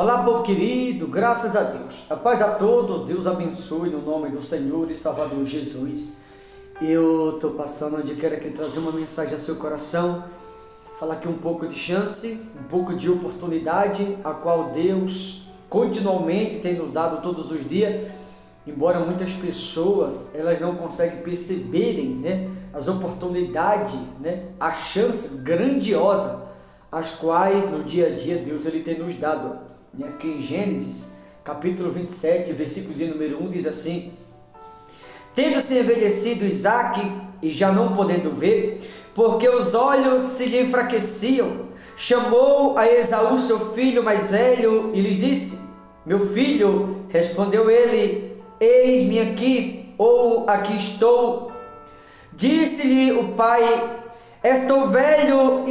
Olá, povo querido, graças a Deus. A paz a todos, Deus abençoe no nome do Senhor e Salvador Jesus. Eu estou passando onde quero aqui trazer uma mensagem ao seu coração, falar aqui um pouco de chance, um pouco de oportunidade, a qual Deus continuamente tem nos dado todos os dias, embora muitas pessoas elas não conseguem perceberem, as oportunidades, as chances grandiosas, as quais no dia a dia Deus ele tem nos dado. Aqui em Gênesis, capítulo 27, versículo de número 1, diz assim: Tendo-se envelhecido Isaque, e já não podendo ver, porque os olhos se lhe enfraqueciam, chamou a Esaú, seu filho mais velho, e lhes disse: Meu filho. Respondeu ele: Eis-me aqui, ou aqui estou. Disse-lhe o pai: Estou velho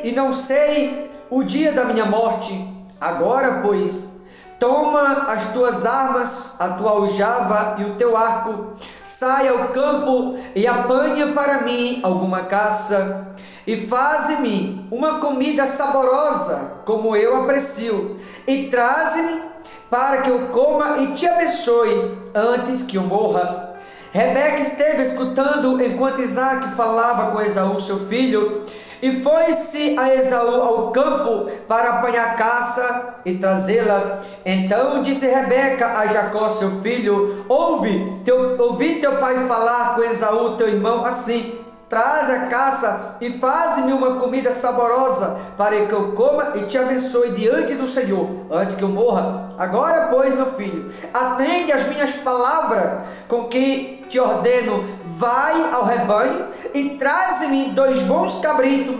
e não sei o dia da minha morte. Agora, pois, toma as tuas armas, a tua aljava e o teu arco, sai ao campo e apanha para mim alguma caça, e faze-me uma comida saborosa, como eu aprecio, e traze-me para que eu coma e te abençoe antes que eu morra. Rebeca esteve escutando enquanto Isaque falava com Esaú, seu filho, e foi-se a Esaú ao campo para apanhar caça e trazê-la. Então disse Rebeca a Jacó, seu filho: Ouvi teu pai falar com Esaú, teu irmão, assim: Traz a caça e faze-me uma comida saborosa, para que eu coma e te abençoe diante do Senhor, antes que eu morra. Agora, pois, meu filho, atende às minhas palavras, com que te ordeno: vai ao rebanho e traze-me 2 bons cabritos.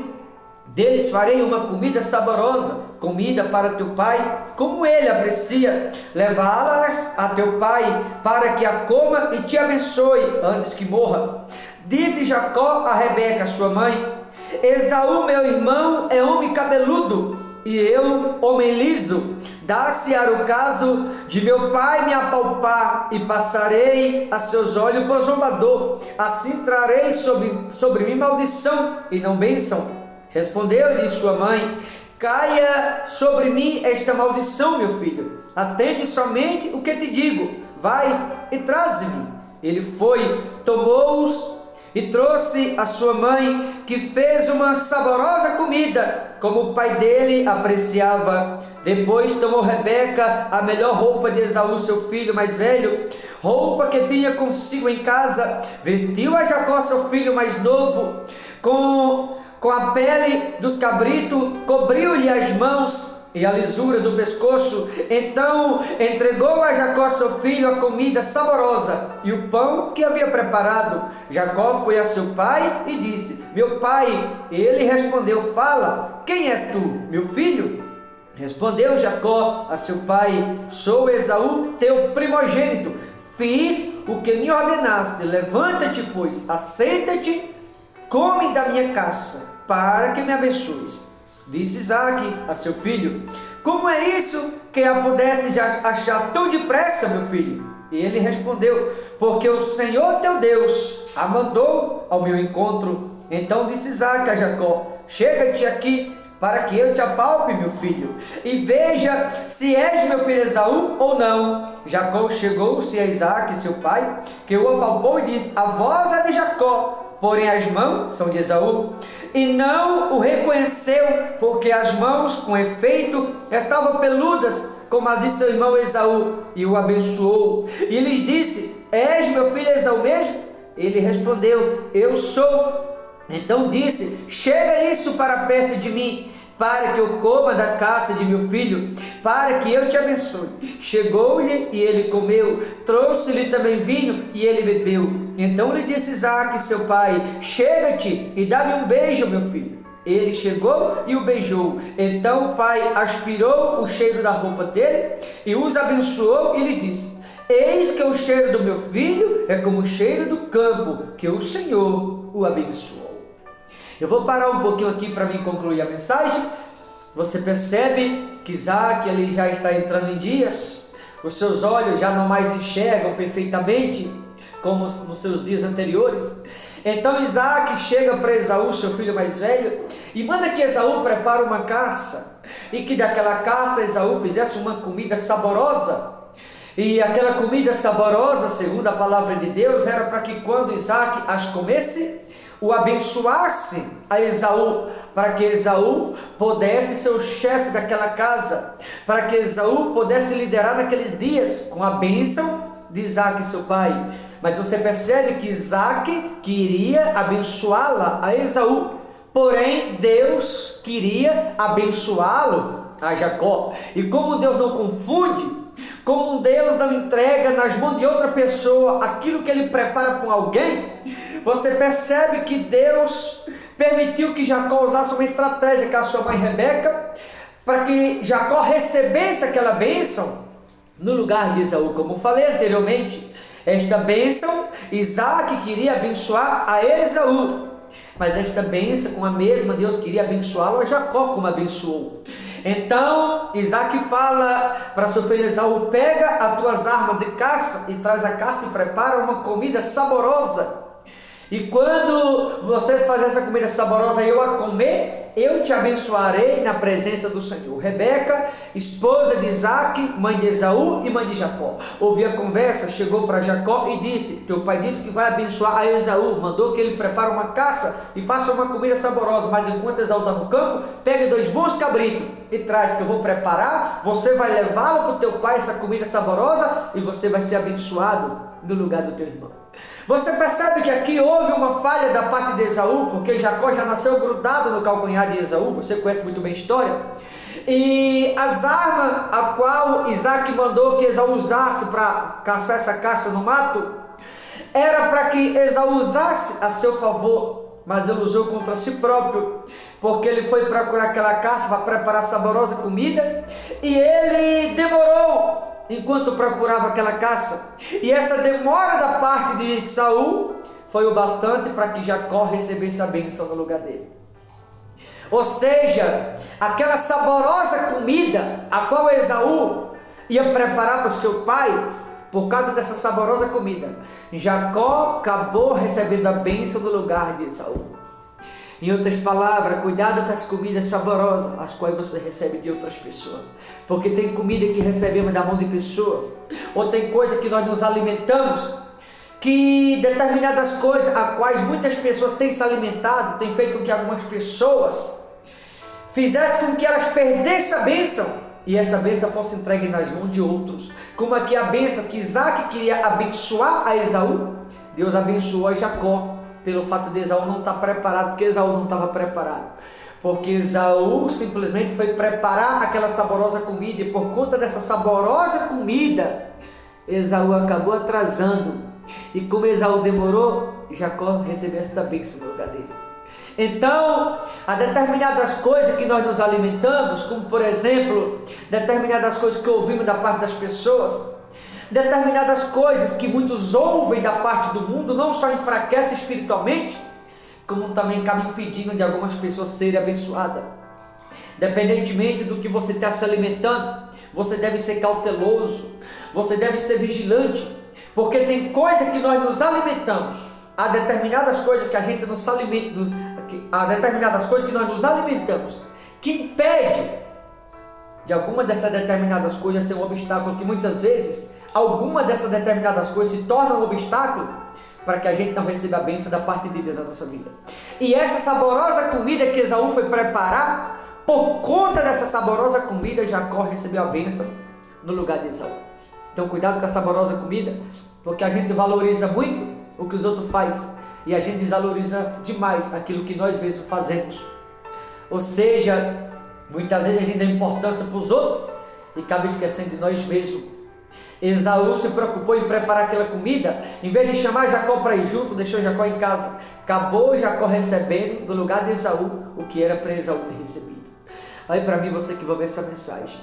Deles farei uma comida saborosa, comida para teu pai, como ele aprecia. Levá-las a teu pai, para que a coma e te abençoe antes que morra. Disse Jacó a Rebeca, sua mãe: Esaú, meu irmão, é homem cabeludo, e eu, homem liso. Dá-se-á o caso de meu pai me apalpar, e passarei a seus olhos por zombador. Assim trarei sobre mim maldição, e não bênção. Respondeu-lhe sua mãe: Caia sobre mim esta maldição, meu filho. Atende somente o que te digo. Vai e traze-me. Ele foi, tomou-os e trouxe a sua mãe, que fez uma saborosa comida, como o pai dele apreciava. Depois tomou Rebeca a melhor roupa de Esaú, seu filho mais velho, roupa que tinha consigo em casa, vestiu a Jacó, seu filho mais novo, com a pele dos cabritos, cobriu-lhe as mãos e a lisura do pescoço. Então entregou a Jacó, seu filho, a comida saborosa e o pão que havia preparado. Jacó foi a seu pai e disse: Meu pai. Ele respondeu: Fala, quem és tu, meu filho? Respondeu Jacó a seu pai: Sou Esaú, teu primogênito. Fiz o que me ordenaste. Levanta-te, pois, assenta-te, come da minha caça, para que me abençoes. Disse Isaque a seu filho: Como é isso que a pudeste achar tão depressa, meu filho? E ele respondeu: Porque o Senhor teu Deus a mandou ao meu encontro. Então disse Isaque a Jacó: Chega-te aqui, para que eu te apalpe, meu filho, e veja se és meu filho Esaú ou não. Jacó chegou-se a Isaque, seu pai, que o apalpou e disse: A voz é de Jacó, porém as mãos são de Esaú. E não o reconheceu, porque as mãos, com efeito, estavam peludas, como as de seu irmão Esaú, e o abençoou. E lhes disse: És meu filho Esaú mesmo? Ele respondeu: Eu sou. Então disse: Chega isso para perto de mim, para que eu coma da caça de meu filho, para que eu te abençoe. Chegou-lhe e ele comeu, trouxe-lhe também vinho e ele bebeu. Então lhe disse Isaque, seu pai: Chega-te e dá-me um beijo, meu filho. Ele chegou e o beijou. Então o pai aspirou o cheiro da roupa dele e os abençoou e lhes disse: Eis que o cheiro do meu filho é como o cheiro do campo, que o Senhor o abençoou. Eu vou parar um pouquinho aqui para mim concluir a mensagem. Você percebe que Isaque ele já está entrando em dias, os seus olhos já não mais enxergam perfeitamente como nos seus dias anteriores. Então Isaque chega para Esaú, seu filho mais velho, e manda que Esaú prepare uma caça. e que daquela caça Esaú fizesse uma comida saborosa. E aquela comida saborosa, segundo a palavra de Deus, era para que quando Isaac as comesse, o abençoasse a Esaú, para que Esaú pudesse ser o chefe daquela casa, para que Esaú pudesse liderar naqueles dias com a bênção de Isaac, seu pai. Mas você percebe que Isaac queria abençoá-la a Esaú, porém Deus queria abençoá-lo a Jacó. E como Deus não confunde, como Deus não entrega nas mãos de outra pessoa aquilo que Ele prepara para alguém, você percebe que Deus permitiu que Jacó usasse uma estratégia com a sua mãe Rebeca, para que Jacó recebesse aquela bênção no lugar de Esaú. Como falei anteriormente, esta bênção Isaac queria abençoar a Esaú, mas esta bênção com a mesma Deus queria abençoá-lo a Jacó, como abençoou. Então Isaac fala para seu filho Esaú: pega as tuas armas de caça e traz a caça e prepara uma comida saborosa. E quando você fazer essa comida saborosa e eu a comer, eu te abençoarei na presença do Senhor. Rebeca, esposa de Isaac, mãe de Esaú e mãe de Jacó, ouviu a conversa, chegou para Jacó e disse: teu pai disse que vai abençoar a Esaú, mandou que ele prepare uma caça e faça uma comida saborosa, mas enquanto Esaú está no campo, pegue 2 bons cabritos e traz, que eu vou preparar, você vai levá-lo para o teu pai, essa comida saborosa, e você vai ser abençoado no lugar do teu irmão. Você percebe que aqui houve uma falha da parte de Esaú, porque Jacó já nasceu grudado no calcanhar de Esaú, você conhece muito bem a história. E as armas a qual Isaac mandou que Esaú usasse para caçar essa caça no mato, era para que Esaú usasse a seu favor, mas ele usou contra si próprio, porque ele foi procurar aquela caça para preparar saborosa comida, e ele demorou enquanto procurava aquela caça, e essa demora da parte de Saul foi o bastante para que Jacó recebesse a bênção no lugar dele. Ou seja, aquela saborosa comida a qual Esaú ia preparar para o seu pai, por causa dessa saborosa comida, Jacó acabou recebendo a bênção no lugar de Esaú. Em outras palavras, cuidado com as comidas saborosas, as quais você recebe de outras pessoas. Porque tem comida que recebemos da mão de pessoas, ou tem coisa que nós nos alimentamos, que determinadas coisas, a quais muitas pessoas têm se alimentado, tem feito com que algumas pessoas fizessem com que elas perdessem a bênção, e essa bênção fosse entregue nas mãos de outros. Como aqui a bênção que Isaac queria abençoar a Esaú, Deus abençoou a Jacó, pelo fato de Esaú não estar preparado, porque Esaú não estava preparado. Porque Esaú simplesmente foi preparar aquela saborosa comida, e por conta dessa saborosa comida, Esaú acabou atrasando. E como Esaú demorou, Jacó recebeu esta bênção no lugar dele. Então, há determinadas coisas que nós nos alimentamos, como por exemplo, determinadas coisas que ouvimos da parte das pessoas, determinadas coisas que muitos ouvem da parte do mundo, não só enfraquece espiritualmente, como também acaba impedindo de algumas pessoas serem abençoadas. Independentemente do que você está se alimentando, você deve ser cauteloso, você deve ser vigilante, porque tem coisa que nós nos alimentamos, há determinadas coisas que a gente não se alimenta, há determinadas coisas que nós nos alimentamos, que impede de alguma dessas determinadas coisas ser um obstáculo, que muitas vezes alguma dessas determinadas coisas se torna um obstáculo para que a gente não receba a bênção da parte de Deus na nossa vida. E essa saborosa comida que Esaú foi preparar, por conta dessa saborosa comida, Jacó recebeu a bênção no lugar de Esaú. Então cuidado com a saborosa comida, porque a gente valoriza muito o que os outros fazem e a gente desvaloriza demais aquilo que nós mesmos fazemos. Ou seja, muitas vezes a gente dá importância para os outros e acaba esquecendo de nós mesmos. Esaú se preocupou em preparar aquela comida, em vez de chamar Jacó para ir junto, deixou Jacó em casa. Acabou Jacó recebendo no lugar de Esaú o que era para Esaú ter recebido. Aí para mim, você que vai ver essa mensagem,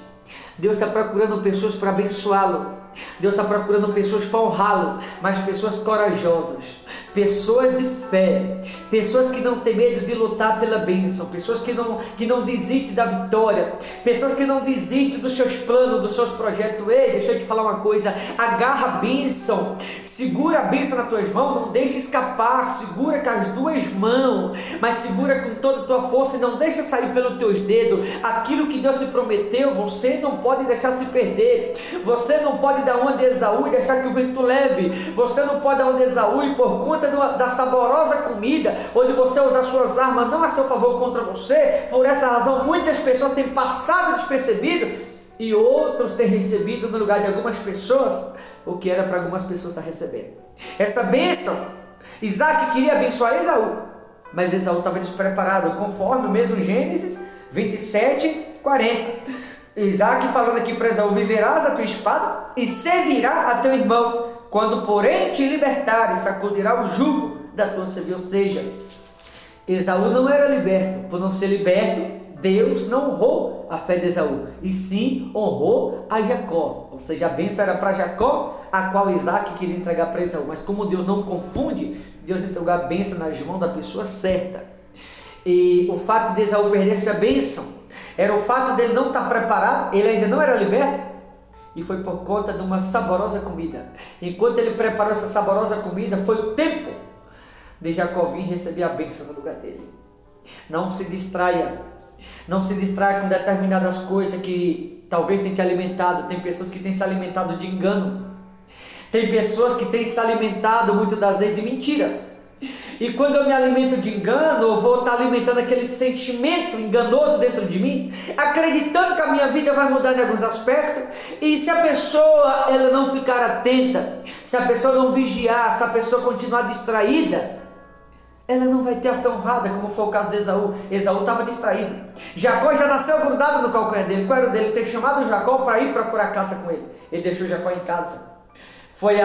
Deus está procurando pessoas para abençoá-lo, Deus está procurando pessoas para honrá-lo, mas pessoas corajosas, pessoas de fé, pessoas que não têm medo de lutar pela bênção, pessoas que não desistem da vitória, pessoas que não desistem dos seus planos, dos seus projetos. Ei, deixa eu te falar uma coisa, agarra a bênção, segura a bênção nas tuas mãos, não deixa escapar, segura com as duas mãos, mas segura com toda a tua força e não deixa sair pelos teus dedos. Aquilo que Deus te prometeu, você não pode deixar se perder, você não pode dar uma de Esaú e deixar que o vento leve, você não pode dar uma de Esaú e por conta da saborosa comida, onde você usa suas armas não a seu favor contra você, por essa razão muitas pessoas têm passado despercebido e outros têm recebido no lugar de algumas pessoas o que era para algumas pessoas estar recebendo. Essa bênção, Isaac queria abençoar Esaú, mas Esaú estava despreparado, conforme o mesmo Gênesis 27, 40. Isaac falando aqui para Esaú: viverás da tua espada e servirá a teu irmão, quando porém te libertares, sacudirá o jugo da tua serviço. Ou seja, Esaú não era liberto. Por não ser liberto, Deus não honrou a fé de Esaú, e sim honrou a Jacó. Ou seja, a bênção era para Jacó, a qual Isaac queria entregar para Esaú. Mas como Deus não confunde, Deus entregou a bênção nas mãos da pessoa certa. E o fato de Esaú perder essa bênção era o fato dele não estar preparado, ele ainda não era liberto, e foi por conta de uma saborosa comida. Enquanto ele preparou essa saborosa comida, foi o tempo de Jacó vir receber a bênção no lugar dele. Não se distraia, não se distraia com determinadas coisas que talvez tenha te alimentado. Tem pessoas que têm se alimentado de engano, tem pessoas que têm se alimentado muitas das vezes de mentira. E quando eu me alimento de engano, eu vou estar alimentando aquele sentimento enganoso dentro de mim, acreditando que a minha vida vai mudar em alguns aspectos. E se a pessoa ela não ficar atenta, se a pessoa não vigiar, se a pessoa continuar distraída, ela não vai ter a fé honrada, como foi o caso de Esaú. Esaú estava distraído. Jacó já nasceu grudado no calcanhar dele. Qual era o dele? Ter chamado Jacó para ir procurar caça com ele. Ele deixou Jacó em casa. Foi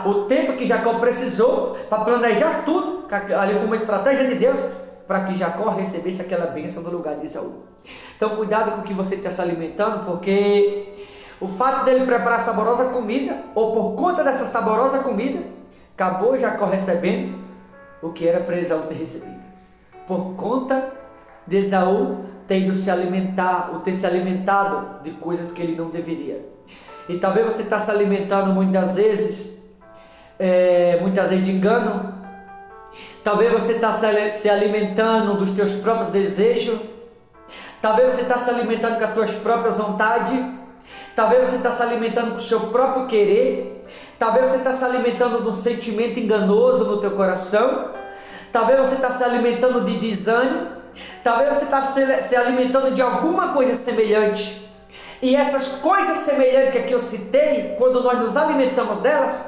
o tempo que Jacó precisou para planejar tudo. Ali foi uma estratégia de Deus para que Jacó recebesse aquela bênção no lugar de Esaú. Então cuidado com o que você está se alimentando, porque o fato dele preparar saborosa comida, ou por conta dessa saborosa comida, acabou Jacó recebendo o que era para Esaú ter recebido. Por conta de Esaú ter ido se alimentar, ou ter se alimentado de coisas que ele não deveria. E talvez você está se alimentando muitas vezes de engano. Talvez você está se alimentando dos teus próprios desejos. Talvez você está se alimentando com as tuas próprias vontades. Talvez você está se alimentando com o seu próprio querer. Talvez você está se alimentando de um sentimento enganoso no teu coração. Talvez você está se alimentando de desânimo. Talvez você está se alimentando de alguma coisa semelhante. E essas coisas semelhantes que aqui eu citei, quando nós nos alimentamos delas,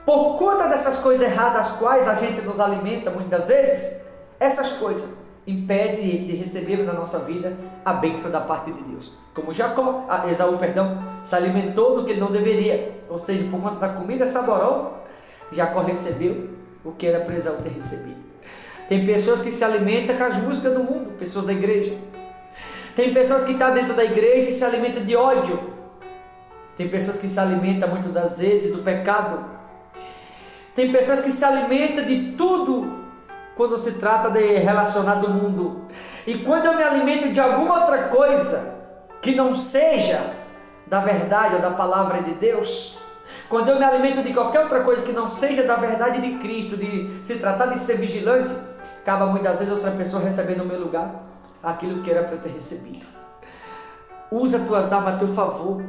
por conta dessas coisas erradas as quais a gente nos alimenta muitas vezes, essas coisas impedem de receber na nossa vida a bênção da parte de Deus. Como Esaú, se alimentou do que ele não deveria, ou seja, por conta da comida saborosa, Jacó recebeu o que era para Esaú ter recebido. Tem pessoas que se alimentam com as músicas do mundo, pessoas da igreja. Tem pessoas que estão dentro da igreja e se alimentam de ódio. Tem pessoas que se alimentam muitas das vezes do pecado. Tem pessoas que se alimentam de tudo quando se trata de relacionar do mundo. E quando eu me alimento de alguma outra coisa que não seja da verdade ou da palavra de Deus, quando eu me alimento de qualquer outra coisa que não seja da verdade de Cristo, de se tratar de ser vigilante, acaba muitas vezes outra pessoa recebendo no meu lugar aquilo que era para eu ter recebido. Usa tuas armas a teu favor.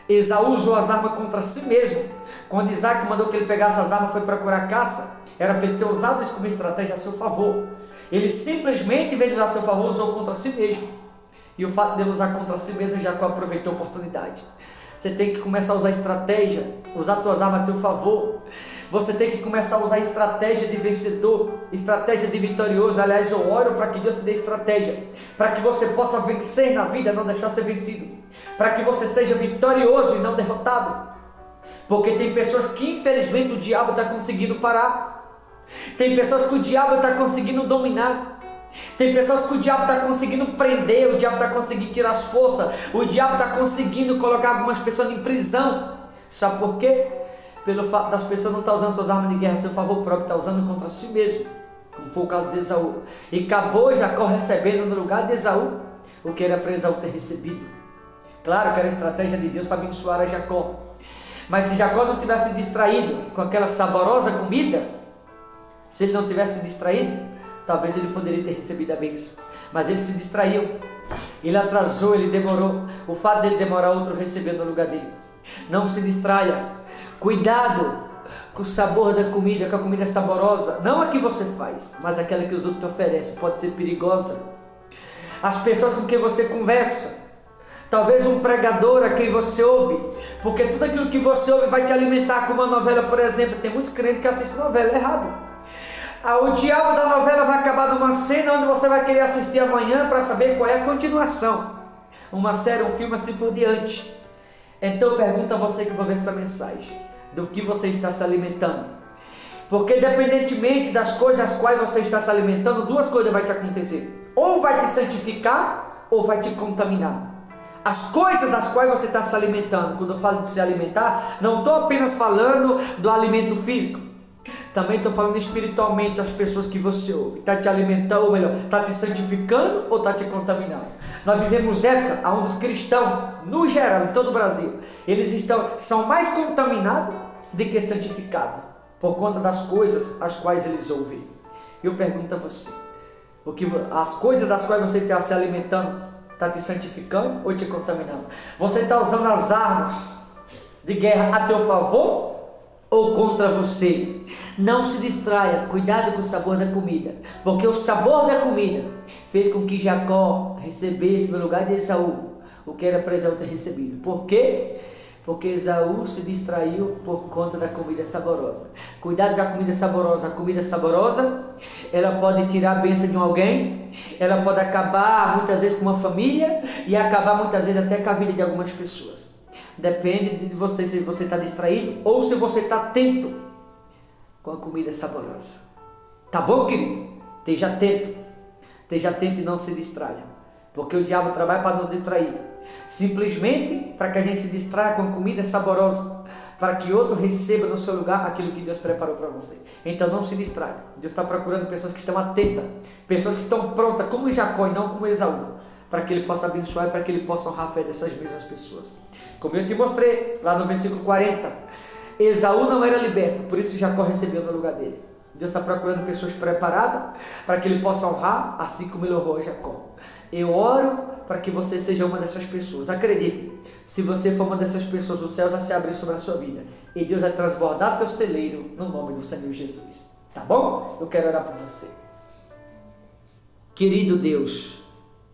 Esaú usou as armas contra si mesmo. Quando Isaac mandou que ele pegasse as armas, foi procurar caça, era para ele ter usado isso como estratégia a seu favor. Ele simplesmente, em vez de usar a seu favor, usou contra si mesmo. E o fato de ele usar contra si mesmo, Jacó aproveitou a oportunidade. Você tem que começar a usar estratégia, usar tuas armas a teu favor. Você tem que começar a usar estratégia de vencedor, estratégia de vitorioso. Aliás, eu oro para que Deus te dê estratégia, para que você possa vencer na vida, não deixar ser vencido, para que você seja vitorioso e não derrotado. Porque tem pessoas que infelizmente o diabo está conseguindo parar. Tem pessoas que o diabo está conseguindo dominar. Tem pessoas que o diabo está conseguindo prender, o diabo está conseguindo tirar as forças, o diabo está conseguindo colocar algumas pessoas em prisão, Sabe por quê? Pelo fato das pessoas não estar usando suas armas de guerra a seu favor próprio, está usando contra si mesmo, como foi o caso de Esaú. E acabou Jacó recebendo no lugar de Esaú o que era para Esaú ter recebido. Claro que era a estratégia de Deus para abençoar a Jacó. Mas se Jacó não tivesse distraído com aquela saborosa comida, se ele não tivesse distraído, talvez ele poderia ter recebido a bênção. Mas ele se distraiu, ele atrasou, ele demorou. O fato dele demorar, outro recebeu no lugar dele. Não se distraia. Cuidado com o sabor da comida, que a comida é saborosa. Não a que você faz, mas aquela que os outros te oferecem. Pode ser perigosa. As pessoas com quem você conversa, talvez um pregador a quem você ouve, porque tudo aquilo que você ouve vai te alimentar. Como uma novela, por exemplo. Tem muitos crentes que assistem novela errado. O diabo da novela vai acabar numa cena onde você vai querer assistir amanhã para saber qual é a continuação. Uma série, um filme, assim por diante. Então pergunta a você que vai ver essa mensagem: do que você está se alimentando? Porque independentemente das coisas às quais você está se alimentando, duas coisas vai te acontecer: ou vai te santificar, ou vai te contaminar. As coisas das quais você está se alimentando, quando eu falo de se alimentar, não estou apenas falando do alimento físico, também estou falando espiritualmente. As pessoas que você ouve, está te alimentando, ou melhor, está te santificando ou está te contaminando? Nós vivemos época onde os cristãos, no geral, em todo o Brasil, eles são mais contaminados do que santificados, por conta das coisas às quais eles ouvem. Eu pergunto a você: as coisas das quais você está se alimentando, está te santificando ou te contaminando? Você está usando as armas de guerra a teu favor ou contra você? Não se distraia. Cuidado com o sabor da comida, porque o sabor da comida fez com que Jacó recebesse no lugar de Esaú o que era para Esaú ter recebido. Por quê? Porque Esaú se distraiu por conta da comida saborosa. Cuidado com a comida saborosa. A comida saborosa, ela pode tirar a bênção de alguém, ela pode acabar muitas vezes com uma família e acabar muitas vezes até com a vida de algumas pessoas. Depende de você, se você está distraído ou se você está atento com a comida saborosa. Tá bom, queridos? Esteja atento. Esteja atento e não se distraia, porque o diabo trabalha para nos distrair, simplesmente para que a gente se distraia com a comida saborosa, para que outro receba no seu lugar aquilo que Deus preparou para você. Então não se distraia. Deus está procurando pessoas que estão atentas, pessoas que estão prontas, como Jacó e não como Esaú, para que ele possa abençoar e para que ele possa honrar a fé dessas mesmas pessoas. Como eu te mostrei lá no versículo 40, Esaú não era liberto, por isso Jacó recebeu no lugar dele. Deus está procurando pessoas preparadas para que ele possa honrar, assim como ele honrou a Jacó. Eu oro para que você seja uma dessas pessoas. Acredite, se você for uma dessas pessoas, o céu já se abre sobre a sua vida e Deus vai transbordar teu celeiro no nome do Senhor Jesus. Tá bom? Eu quero orar por você. Querido Deus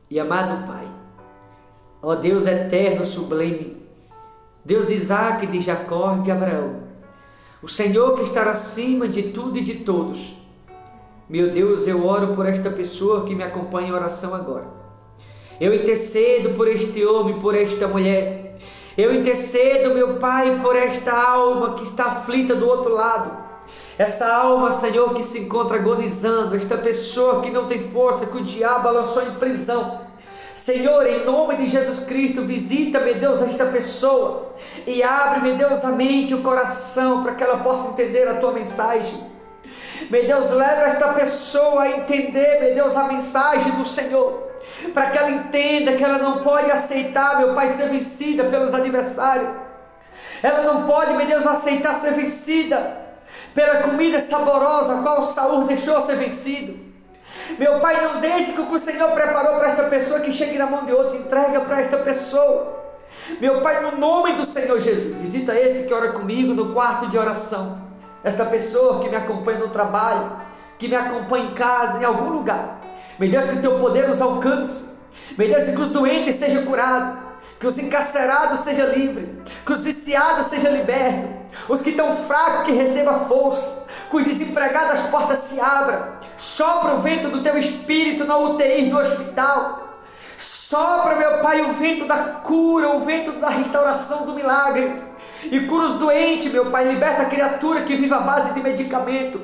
e amado Pai, ó Deus eterno, sublime, Deus de Isaac, de Jacó, de Abraão, o Senhor que está acima de tudo e de todos. Meu Deus, eu oro por esta pessoa que me acompanha em oração agora. Eu intercedo por este homem, por esta mulher. Eu intercedo, meu Pai, por esta alma que está aflita do outro lado. Essa alma, Senhor, que se encontra agonizando. Esta pessoa que não tem força, que o diabo a lançou em prisão. Senhor, em nome de Jesus Cristo, visita, meu Deus, esta pessoa e abre, meu Deus, a mente e o coração para que ela possa entender a Tua mensagem. Meu Deus, leva esta pessoa a entender, meu Deus, a mensagem do Senhor, para que ela entenda que ela não pode aceitar, meu Pai, ser vencida pelos adversários. Ela não pode, meu Deus, aceitar ser vencida pela comida saborosa a qual Saul deixou ser vencido. Meu Pai, não deixe que o que o Senhor preparou para esta pessoa que chegue na mão de outro, entrega para esta pessoa. Meu Pai, no nome do Senhor Jesus, visita esse que ora comigo no quarto de oração. Esta pessoa que me acompanha no trabalho, que me acompanha em casa, em algum lugar. Meu Deus, que o Teu poder os alcance. Meu Deus, que os doentes sejam curados, que os encarcerados sejam livres, que os viciados sejam libertos, os que estão fracos que recebam força, que os desempregados as portas se abram. Sopra o vento do Teu Espírito na UTI, no hospital. Sopra, meu Pai, o vento da cura, o vento da restauração, do milagre. E cura os doentes, meu Pai, liberta a criatura que vive à base de medicamento.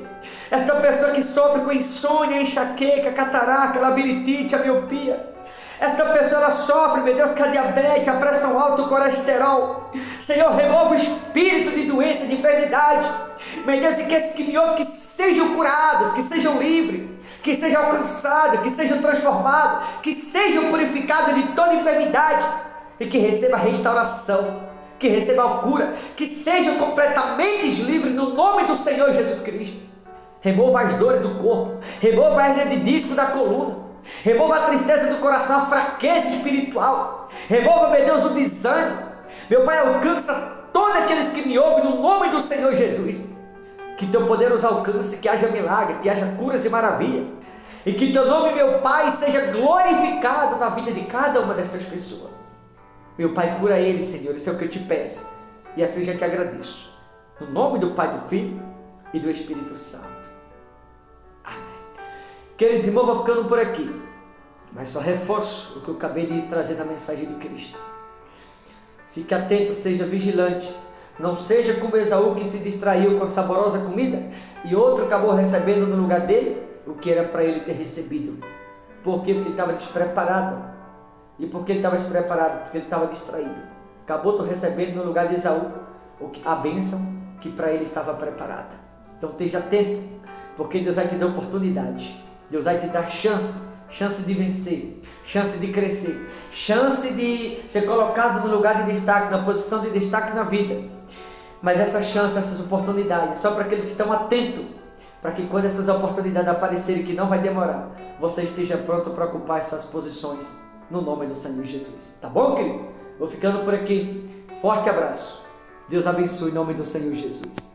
Esta pessoa que sofre com insônia, enxaqueca, catarata, labirintite, a miopia. Esta pessoa ela sofre, meu Deus, com a diabetes, a pressão alta, o colesterol. Senhor, remova o espírito de doença, de enfermidade. Meu Deus, e que esses que me ouvem, que sejam curados, que sejam livres, que sejam alcançados, que sejam transformados, que sejam purificados de toda enfermidade e que receba restauração, que receba a cura, que sejam completamente livres no nome do Senhor Jesus Cristo. Remova as dores do corpo, remova a hernia de disco da coluna, remova a tristeza do coração, a fraqueza espiritual, remova, meu Deus, o desânimo. Meu Pai, alcança todos aqueles que me ouvem no nome do Senhor Jesus. Que teu poder os alcance, que haja milagre, que haja curas e maravilha, e que teu nome, meu Pai, seja glorificado na vida de cada uma destas pessoas. Meu Pai, cura eles, Senhor, isso é o que eu te peço, e assim eu já te agradeço. No nome do Pai, do Filho e do Espírito Santo. Amém. Queridos irmãos, vou ficando por aqui, mas só reforço o que eu acabei de trazer na mensagem de Cristo. Fique atento, seja vigilante. Não seja como Esaú, que se distraiu com a saborosa comida e outro acabou recebendo no lugar dele o que era para ele ter recebido. Por quê? Porque ele estava despreparado. E por que ele estava despreparado? Porque ele estava distraído. Acabou recebendo no lugar de Esaú a bênção que para ele estava preparada. Então esteja atento, porque Deus vai te dar oportunidade. Deus vai te dar chance de vencer, chance de crescer, chance de ser colocado no lugar de destaque, na posição de destaque na vida. Mas essa chance, essas oportunidades, só para aqueles que estão atentos, para que quando essas oportunidades aparecerem, que não vai demorar, você esteja pronto para ocupar essas posições, no nome do Senhor Jesus. Tá bom, queridos? Vou ficando por aqui. Forte abraço. Deus abençoe em nome do Senhor Jesus.